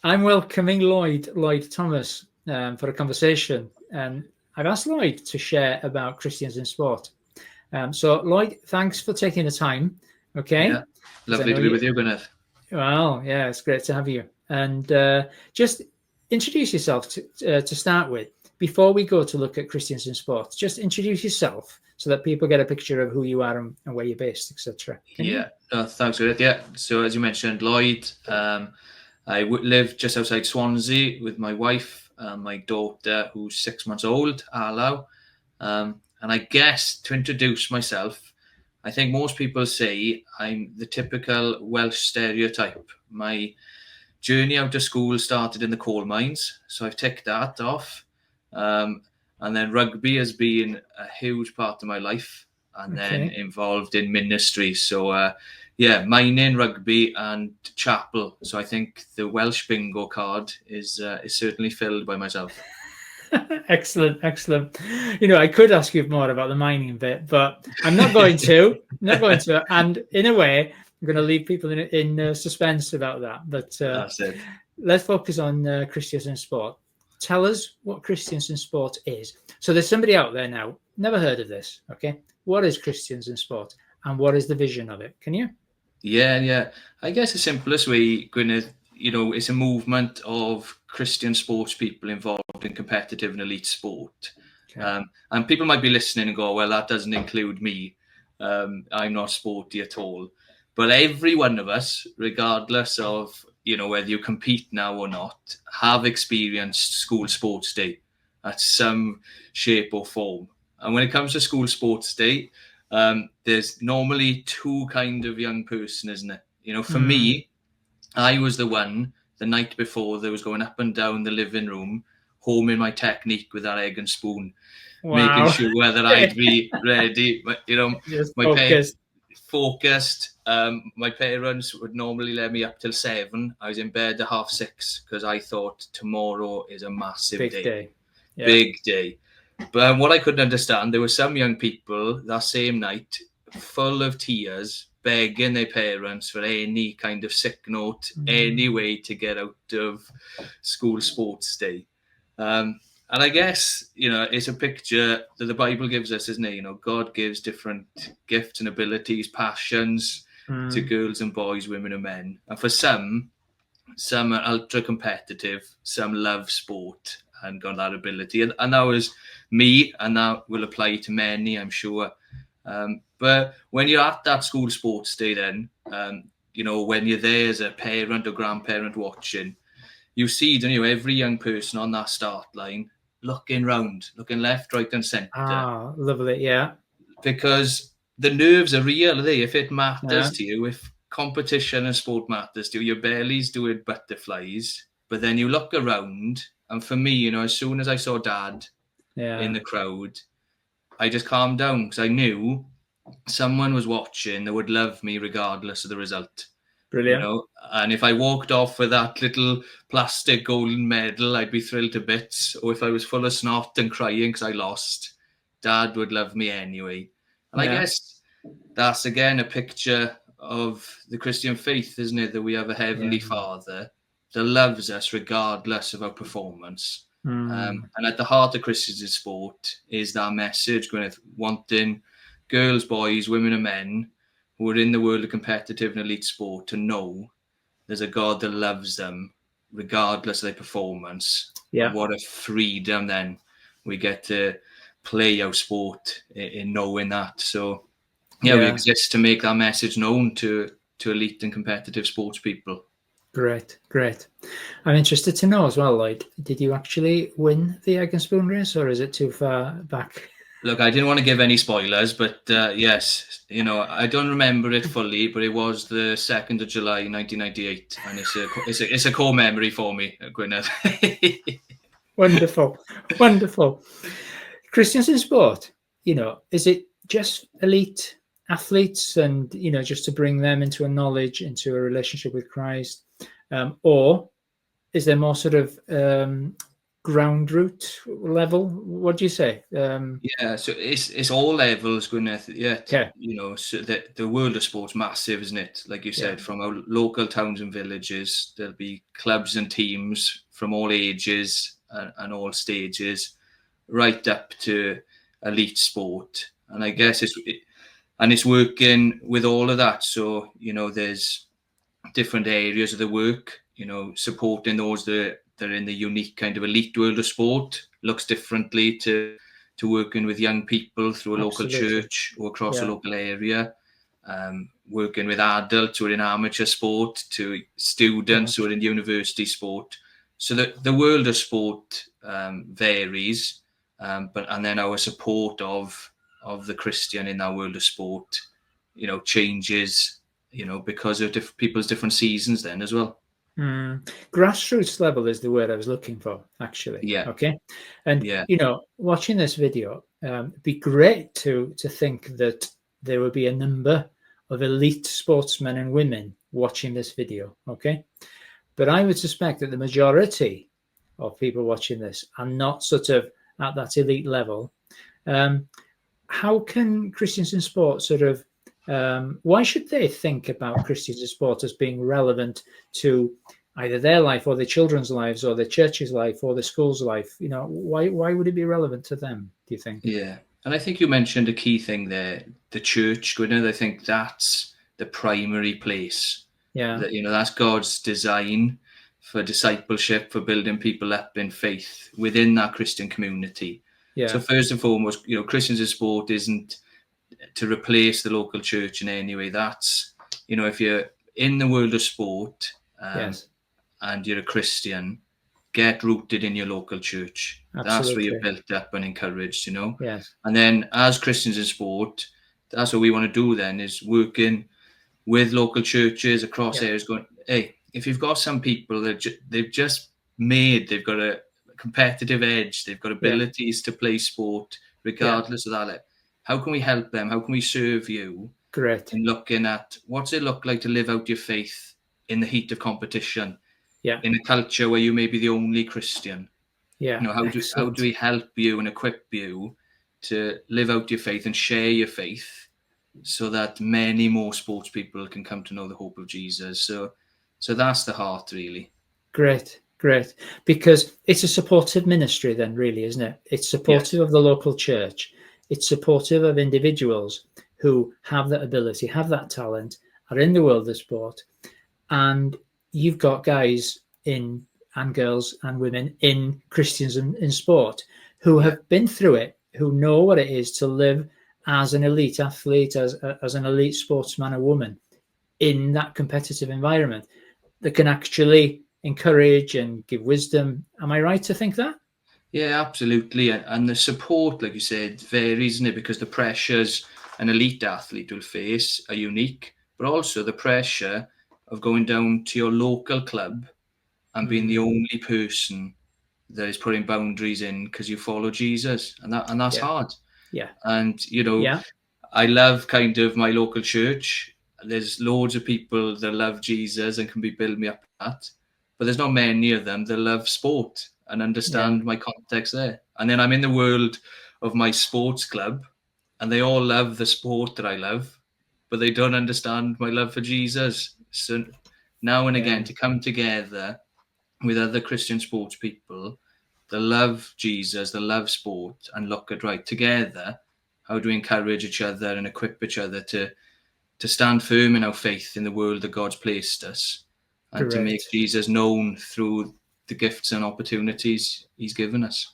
I'm welcoming Lloyd Thomas for a conversation. And I've asked Lloyd to share about Christians in sport. So, Lloyd, thanks for taking the time. Okay. Yeah, lovely to be with you, Gwyneth. Well, yeah, it's great to have you. And just introduce yourself to start with. Before we go to look at Christians in sport, just introduce yourself so that people get a picture of who you are and where you're based, etc. Yeah, thanks, Gwyneth. Yeah, so as you mentioned, Lloyd, I live just outside Swansea with my wife, my daughter, who's 6 months old, Arlo. And I guess to introduce myself, I think most people say I'm the typical Welsh stereotype. My journey out of school started in the coal mines, so I've ticked that off. And then rugby has been a huge part of my life, and then involved in ministry. So, mining, rugby, and chapel. So I think the Welsh bingo card is certainly filled by myself. Excellent. I could ask you more about the mining bit, but I'm not going to. And in a way, I'm going to leave people in suspense about that. But That's it. Let's focus on Christians in sport. Tell us what Christians in sport is. So there's somebody out there now, never heard of this. Okay, what is Christians in sport, and what is the vision of it? Can you? Yeah. I guess the simplest way, Gwyneth, it's a movement of Christian sports people involved in competitive and elite sport. Okay. And people might be listening and go, well, that doesn't include me. I'm not sporty at all. But every one of us, regardless of, whether you compete now or not, have experienced school sports day at some shape or form. And when it comes to school sports day, there's normally two kind of young person, isn't it? For me, I was the one the night before that was going up and down the living room, homing my technique with that egg and spoon, making sure that I'd be ready. My parents focused. My parents would normally let me up till 7. I was in bed at 6:30 because I thought tomorrow is a massive day. Yeah. Big day. But what I couldn't understand, there were some young people that same night full of tears, begging their parents for any kind of sick note, any way to get out of school sports day. And I guess, it's a picture that the Bible gives us, isn't it? God gives different gifts and abilities, passions to girls and boys, women and men. And for some are ultra competitive, some love sport and got that ability. And that was me, and that will apply to many, I'm sure. But when you're at that school sports day then, when you're there as a parent or grandparent watching, you see, don't you, every young person on that start line looking round, looking left, right and centre. Ah, lovely, yeah. Because the nerves are real, are they? If it matters to you, if competition and sport matters to you, your belly's doing butterflies, but then you look around, and for me, as soon as I saw Dad in the crowd, I just calmed down because I knew someone was watching that would love me regardless of the result. Brilliant. And if I walked off with that little plastic golden medal, I'd be thrilled to bits. Or if I was full of snot and crying because I lost, Dad would love me anyway. And I guess that's, again, a picture of the Christian faith, isn't it? That we have a heavenly Father that loves us regardless of our performance. And at the heart of Christians in sport is that message, Gwyneth, wanting girls, boys, women and men who are in the world of competitive and elite sport to know there's a God that loves them regardless of their performance. Yeah. And what a freedom then we get to play our sport in knowing that. So, we exist to make that message known to elite and competitive sports people. Great. I'm interested to know as well, Lloyd, did you actually win the egg and spoon race, or is it too far back? Look, I didn't want to give any spoilers, but yes, I don't remember it fully, but it was the 2nd of July, 1998, and it's a core memory for me, Gwyneth. Wonderful. Christians in sport, is it just elite athletes and, just to bring them into a knowledge, into a relationship with Christ, or is there more sort of ground root level? What do you say? Yeah, so it's all levels, Gwyneth. Yet, Okay. so the world of sport's massive, isn't it? Like you Yeah. said, from our local towns and villages, there'll be clubs and teams from all ages and all stages, right up to elite sport. And I guess it's working with all of that. So there's different areas of the work. Supporting those that are in the unique kind of elite world of sport looks differently to working with young people through a local Absolutely. church or across a Yeah. local area. Working with adults who are in amateur sport to students who are in university sport. So the world of sport varies, and then our support of the Christian in that world of sport, changes, because of people's different seasons then as well. Grassroots level is the word I was looking for, actually. Yeah. Okay. And, Yeah. watching this video, it'd be great to think that there will be a number of elite sportsmen and women watching this video. Okay. But I would suspect that the majority of people watching this are not sort of at that elite level. How can Christians in sport sort of, why should they think about Christians in sport as being relevant to either their life or their children's lives or their church's life or the school's life? Why would it be relevant to them, do you think? Yeah. And I think you mentioned a key thing there, the church, Gwyneth. I think that's the primary place. Yeah. That's God's design for discipleship, for building people up in faith within that Christian community. Yeah. So first and foremost, Christians in sport isn't to replace the local church in any way. That's, if you're in the world of sport, Yes. and you're a Christian, get rooted in your local church. Absolutely. That's where you're built up and encouraged, Yes. And then as Christians in sport, that's what we want to do then, is working with local churches across areas, going, hey, if you've got some people that they've got a competitive edge, they've got abilities to play sport regardless of that, how can we help them? How can we serve you? Great. In looking at what's it look like to live out your faith in the heat of competition, in a culture where you may be the only Christian. How do we help you and equip you to live out your faith and share your faith so that many more sports people can come to know the hope of Jesus? So that's the heart, really. Great. Because it's a supportive ministry then, really, isn't it? It's supportive of the local church. It's supportive of individuals who have that ability, have that talent, are in the world of sport. And you've got guys and girls and women in Christians in sport who have been through it, who know what it is to live as an elite athlete, as an elite sportsman or woman in that competitive environment that can actually encourage and give wisdom. Am I right to think that? Yeah, absolutely. And the support, like you said, varies, isn't it? Because the pressures an elite athlete will face are unique, but also the pressure of going down to your local club and being the only person that is putting boundaries in because you follow Jesus, and that's hard. Yeah. And I love kind of my local church. There's loads of people that love Jesus and can build me up that, but there's not many of them that love sport and understand my context there. And then I'm in the world of my sports club, and they all love the sport that I love, but they don't understand my love for Jesus. So now and again, to come together with other Christian sports people that love Jesus, that love sport, and look at, right, together, how do we encourage each other and equip each other to stand firm in our faith in the world that God's placed us, and to make Jesus known through the gifts and opportunities he's given us.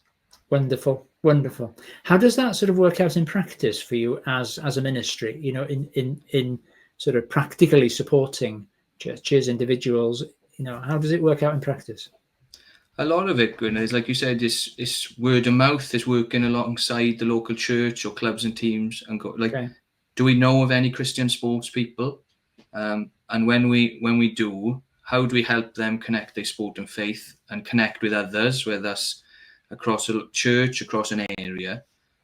Wonderful. How does that sort of work out in practice for you as a ministry, in sort of practically supporting churches, individuals? How does it work out in practice? A lot of it, Gwyneth, is like you said, is word of mouth, is working alongside the local church or clubs and teams, and do we know of any Christian sports people? And when we do, how do we help them connect their sport and faith and connect with others, whether that's across a church, across an area,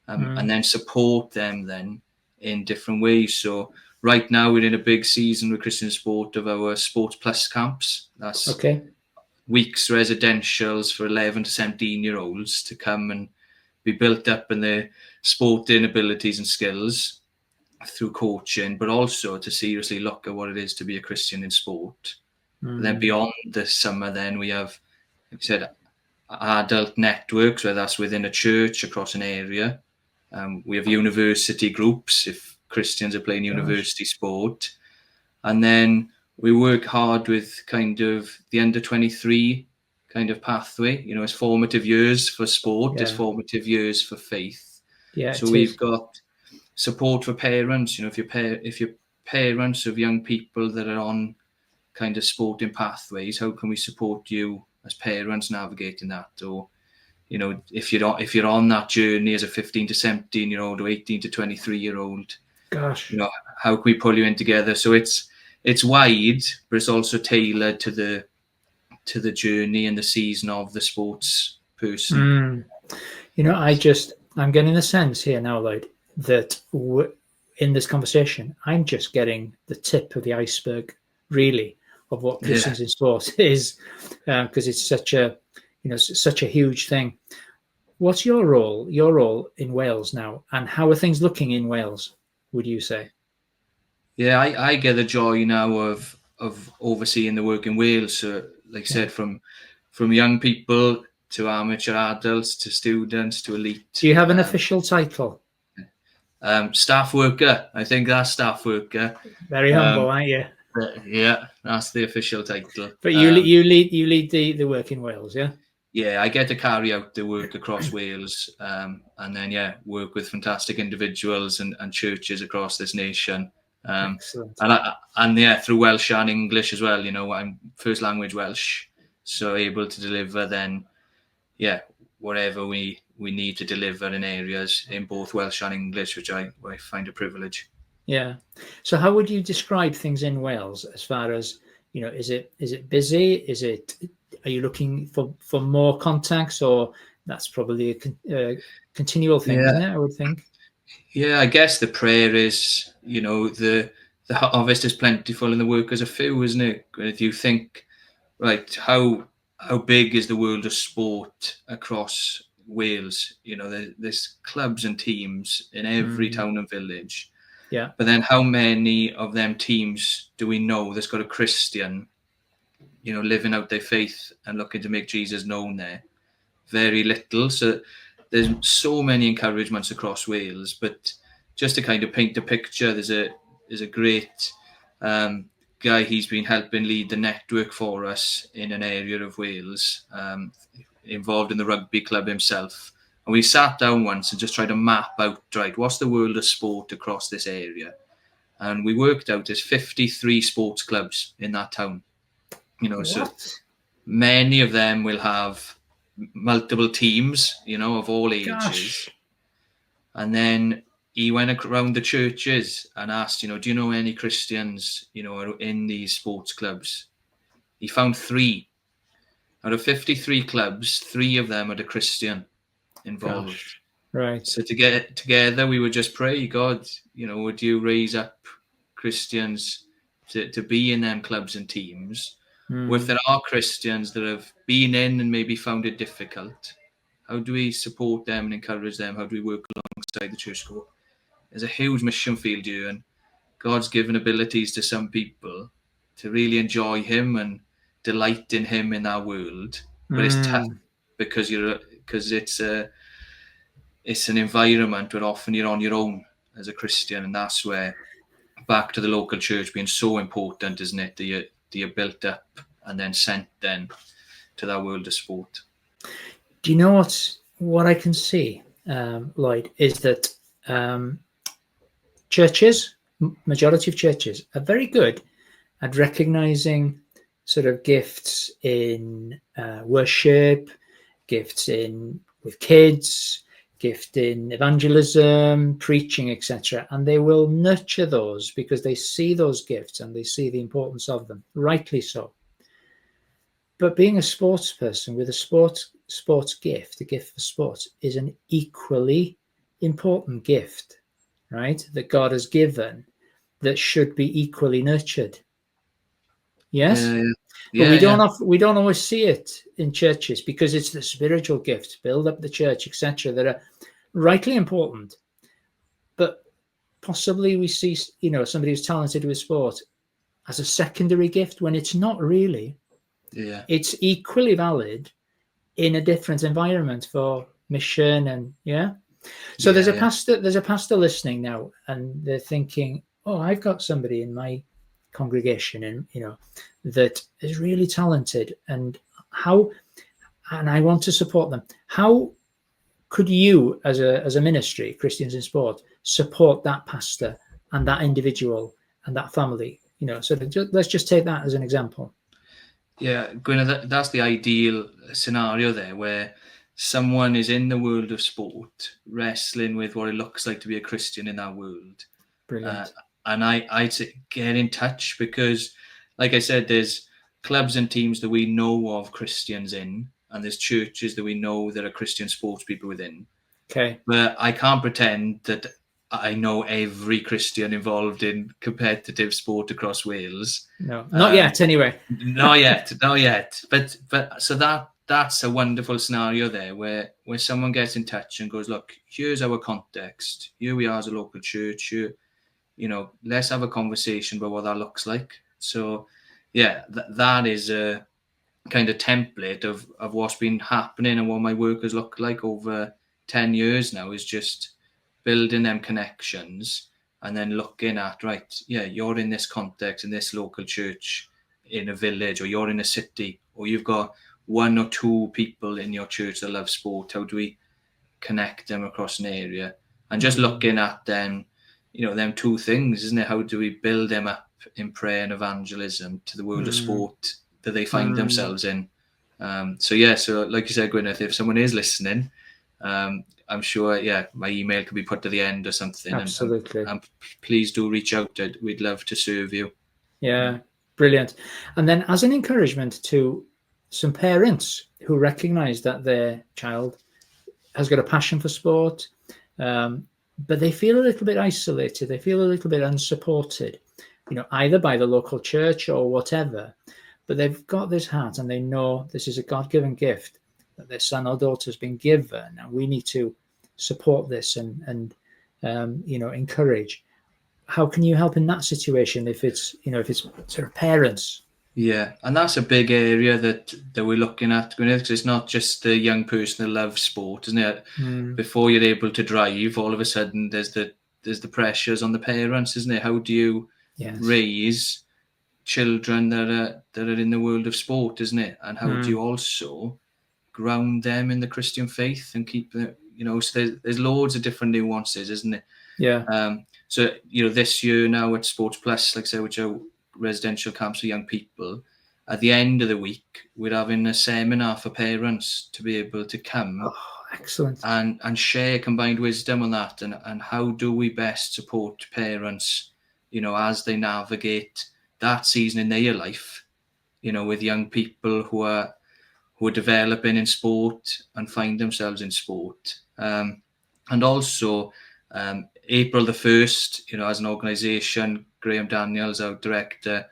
and then support them then in different ways. So right now we're in a big season with Christian sport of our Sports Plus camps. That's weeks residentials for 11 to 17-year-olds to come and be built up in their sporting abilities and skills through coaching, but also to seriously look at what it is to be a Christian in sport. And then beyond the summer, then we have, like I said, adult networks, whether that's within a church, across an area. We have university groups if Christians are playing university sport. And then we work hard with kind of the under 23 kind of pathway. You know, it's formative years for sport, it's formative years for faith. So we've got support for parents. You know, if you're parents of young people that are on kind of sporting pathways, how can we support you as parents navigating that? Or, you know, if you're on that journey as a 15 to 17-year-old or 18 to 23-year-old, you know, how can we pull you in together? So it's wide, but it's also tailored to the journey and the season of the sports person. You know, I'm getting a sense here now, Lloyd, that in this conversation, I'm just getting the tip of the iceberg, really, of what Christians in sport is, because it's such a huge thing. What's your role in Wales now, and how are things looking in Wales, would you say? Yeah, I get the joy now of overseeing the work in Wales. So, like I said, from young people to amateur adults to students to elite. Do you have an official title? Staff worker. I think that's staff worker. Very humble, aren't you? Yeah, that's the official title. But you lead the work in Wales, yeah? Yeah, I get to carry out the work across Wales, and then work with fantastic individuals and churches across this nation. Excellent. And through Welsh and English as well. You know, I'm first language Welsh, so able to deliver then, whatever we need to deliver in areas in both Welsh and English, which I find a privilege. Yeah. So how would you describe things in Wales as far as, you know, is it busy? Are you looking for more contacts, or that's probably a continual thing, isn't it? I would think. Yeah, I guess the prayer is, you know, the harvest is plentiful and the workers are few, isn't it? If you think, right, how big is the world of sport across Wales? You know, there's clubs and teams in every town and village. Yeah. But then how many of them teams do we know that's got a Christian, you know, living out their faith and looking to make Jesus known there? Very little. So there's so many encouragements across Wales, but just to kind of paint a picture, there's a great guy. He's been helping lead the network for us in an area of Wales, involved in the rugby club himself. And we sat down once and just tried to map out, right, what's the world of sport across this area? And we worked out there's 53 sports clubs in that town. You know, so many of them will have multiple teams, you know, of all ages. Gosh. And then he went around the churches and asked, you know, do you know any Christians, you know, are in these sports clubs? He found 3. Out of 53 clubs, 3 of them had a Christian involved. Gosh. Right. So to get together, we would just pray, God, you know, would you raise up Christians to be in them clubs and teams? Or if there are Christians that have been in and maybe found it difficult, how do we support them and encourage them? How do we work alongside the church school? There's a huge mission field here, and God's given abilities to some people to really enjoy him and delight in him in our world. But it's tough because it's an environment where often you're on your own as a Christian, and that's where back to the local church being so important, isn't it? You're built up and then sent then to that world of sport. Do you know what I can see, Lloyd, is that majority of churches are very good at recognizing sort of gifts in worship, gifts with kids, gift in evangelism, preaching, etc. And they will nurture those because they see those gifts and they see the importance of them, rightly so. But being a sports person with a sports gift, a gift for sports, is an equally important gift, right? That God has given that should be equally nurtured. Yes? But we don't always see it in churches, because it's the spiritual gifts, build up the church, etc., that are rightly important. But possibly we see, somebody who's talented with sport as a secondary gift, when it's not really. Yeah. It's equally valid in a different environment for mission, and So there's a pastor listening now, and they're thinking, oh, I've got somebody in my congregation, and that is really talented, and I want to support them. How could you, as a ministry, Christians in Sport, support that pastor and that individual and that family? So let's just take that as an example. Yeah, Gwyneth, that's the ideal scenario there, where someone is in the world of sport, wrestling with what it looks like to be a Christian in that world. Brilliant. And I'd say get in touch, because, like I said, there's clubs and teams that we know of Christians in, and there's churches that we know that are Christian sports people within. Okay. But I can't pretend that I know every Christian involved in competitive sport across Wales. No, not yet, anyway. Not yet. But so that's a wonderful scenario there, where someone gets in touch and goes, look, here's our context. Here we are as a local church. Here, let's have a conversation about what that looks like. So, yeah, that is a kind of template of what's been happening, and what my work has looked like over 10 years now, is just building them connections, and then looking at, right, you're in this context, in this local church, in a village, or you're in a city, or you've got one or two people in your church that love sport. How do we connect them across an area? And just looking at them, them two things, isn't it? How do we build them up in prayer and evangelism to the world of sport that they find themselves in? So like you said, Gwyneth, if someone is listening, I'm sure, my email could be put to the end or something. Absolutely. And please do reach out. We'd love to serve you. Yeah, brilliant. And then, as an encouragement to some parents who recognise that their child has got a passion for sport, but they feel a little bit isolated, they feel a little bit unsupported, either by the local church or whatever, but they've got this heart and they know this is a God-given gift that their son or daughter has been given, and we need to support this and encourage. How can you help in that situation if it's sort of parents? Yeah, and that's a big area that we're looking at, because it's not just the young person that loves sport, isn't it? Before you're able to drive, all of a sudden there's the pressures on the parents, isn't it? How do you raise children that are in the world of sport, isn't it? And how do you also ground them in the Christian faith and keep them, so there's loads of different nuances, isn't it? Yeah. So, this year now at Sports Plus, like I said, which are residential camps for young people, at the end of the week, we're having a seminar for parents to be able to come. Oh, excellent. And share combined wisdom on that, and how do we best support parents, as they navigate that season in their life, with young people who are developing in sport and find themselves in sport. And also, April the 1st, as an organisation, Graham Daniels, our director,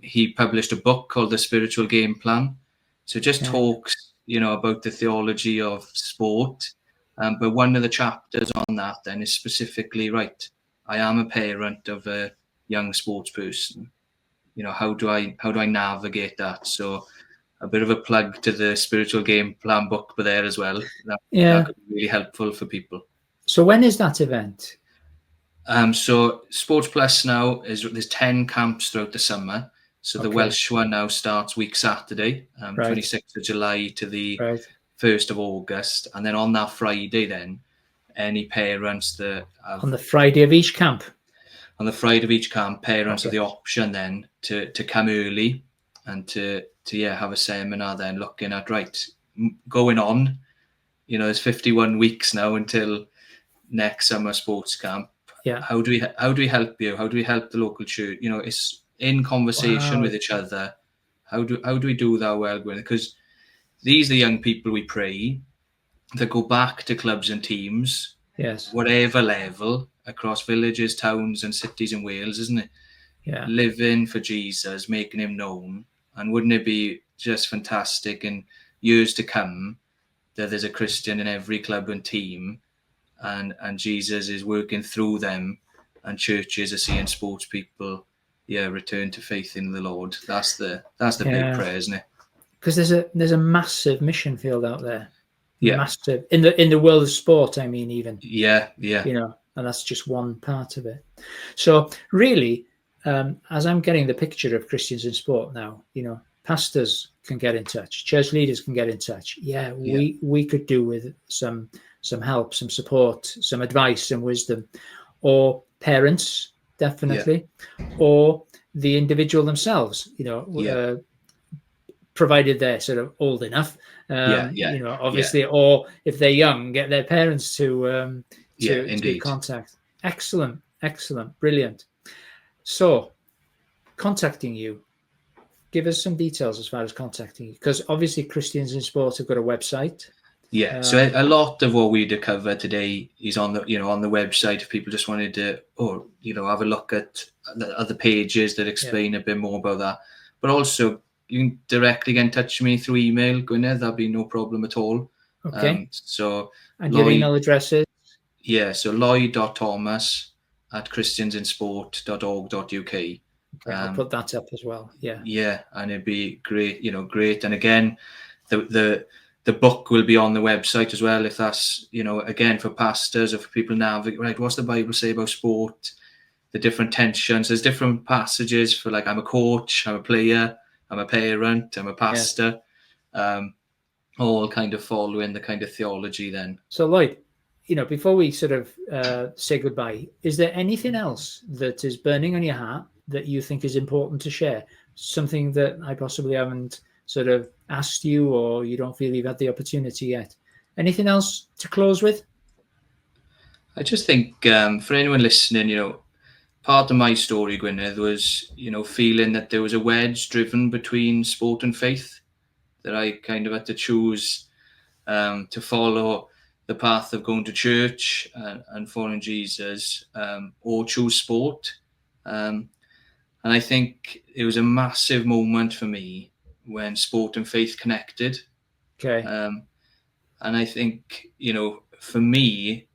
he published a book called The Spiritual Game Plan. So it just talks, about the theology of sport. But one of the chapters on that then is specifically, right, I am a parent of a young sports person. How do I navigate that? So a bit of a plug to the Spiritual Game Plan book there as well. That could be really helpful for people. So when is that event? So Sports Plus now there's 10 camps throughout the summer. So the Welsh one now starts week Saturday, 26th of July to the 1st of August. And then on that Friday then, any parents that have... On the Friday of each camp? On the Friday of each camp, parents have the option then to come early and to have a seminar then looking at, right, going on, there's 51 weeks now until next summer sports camp. Yeah. How do we help you? How do we help the local church? It's in conversation with each other. How do we do that well? Because these are the young people we pray that go back to clubs and teams, whatever level, across villages, towns, and cities in Wales, isn't it? Yeah. Living for Jesus, making him known. And wouldn't it be just fantastic in years to come that there's a Christian in every club and team, and Jesus is working through them, and churches are seeing sports people return to faith in the Lord. That's the big prayer, isn't it? Because there's a massive mission field out there. Yeah. Massive in the world of sport, I mean, even. Yeah. And that's just one part of it. So really, as I'm getting the picture of Christians in sport now, pastors can get in touch, church leaders can get in touch. We could do with some help, some support, some advice, some wisdom, or parents, definitely, or the individual themselves, provided they're sort of old enough, obviously, or if they're young, get their parents to contact. Excellent, brilliant. So, contacting you, give us some details as far as contacting you, because obviously Christians in Sport have got a website. So a lot of what we cover today is on the on the website. If people just wanted to, have a look at the other pages that explain a bit more about that, but also you can directly get in touch with me through email, Gwyneth. That'd be no problem at all. Okay. And Lloyd, your email address is? So lloyd.thomas@christiansinsport.org.uk. Okay, I'll put that up as well. Yeah, and it'd be great, great. And again, the book will be on the website as well, if that's, again, for pastors or for people navigate, right, what's the Bible say about sport, the different tensions. There's different passages for, like, I'm a coach, I'm a player, I'm a parent, I'm a pastor, all kind of following the kind of theology then. So, Lloyd, before we sort of say goodbye, is there anything else that is burning on your heart that you think is important to share? Something that I possibly haven't sort of asked you, or you don't feel you've had the opportunity yet? Anything else to close with? I just think for anyone listening, part of my story, Gwyneth, was, feeling that there was a wedge driven between sport and faith, that I kind of had to choose to follow the path of going to church and following Jesus, or choose sport. And I think it was a massive moment for me when sport and faith connected. Okay. And I think, for me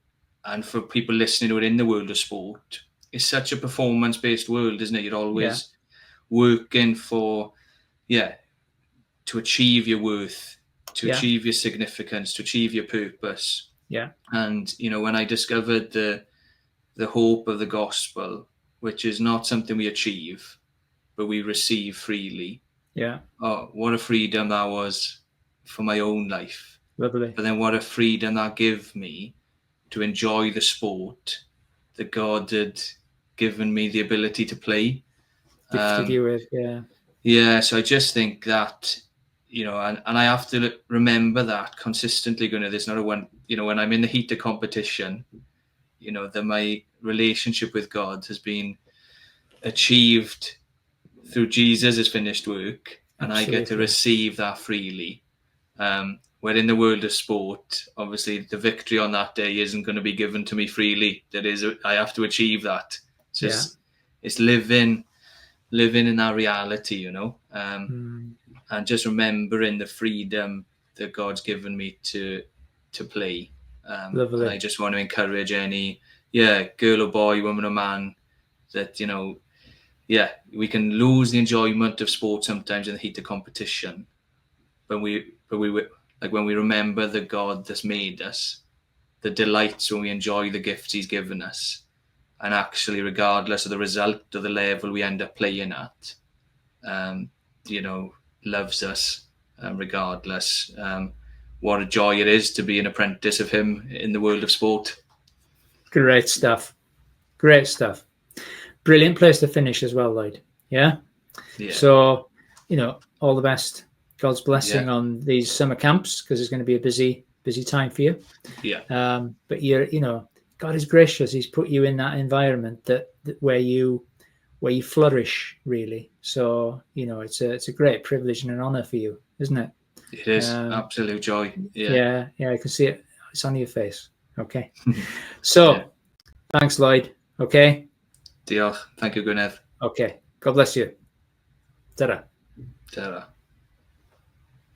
and for people listening who are in the world of sport, it's such a performance-based world, isn't it? You're always working for, to achieve your worth, to achieve your significance, to achieve your purpose. Yeah. And, when I discovered the hope of the gospel, which is not something we achieve, but we receive freely. Yeah. Oh, what a freedom that was for my own life. Lovely. But then what a freedom that gave me to enjoy the sport that God had given me the ability to play. Gifted you with, so I just think that, and I have to remember that consistently, there's not a one, when I'm in the heat of competition, that my relationship with God has been achieved through Jesus' finished work, and absolutely. I get to receive that freely. Where in the world of sport, obviously the victory on that day isn't going to be given to me freely. That is, I have to achieve that. It's living in that reality, and just remembering the freedom that God's given me to play. And I just want to encourage any girl or boy, woman or man, that we can lose the enjoyment of sport sometimes in the heat of competition, but when we remember the God that's made us, the delights when we enjoy the gifts he's given us, and actually regardless of the result or the level we end up playing at, loves us regardless. What a joy it is to be an apprentice of him in the world of sport. Great stuff. Brilliant place to finish as well, Lloyd. Yeah. So, all the best. God's blessing on these summer camps, because it's going to be a busy time for you. Yeah. But God is gracious. He's put you in that environment that where you flourish, really. So, it's a great privilege and an honor for you, isn't it? It is. Absolute joy. Yeah. I can see it. It's on your face. Okay. So, thanks, Lloyd. Okay. Diolch. Thank you, Gwyneth. Okay. God bless you. Ta-ra. Ta-ra.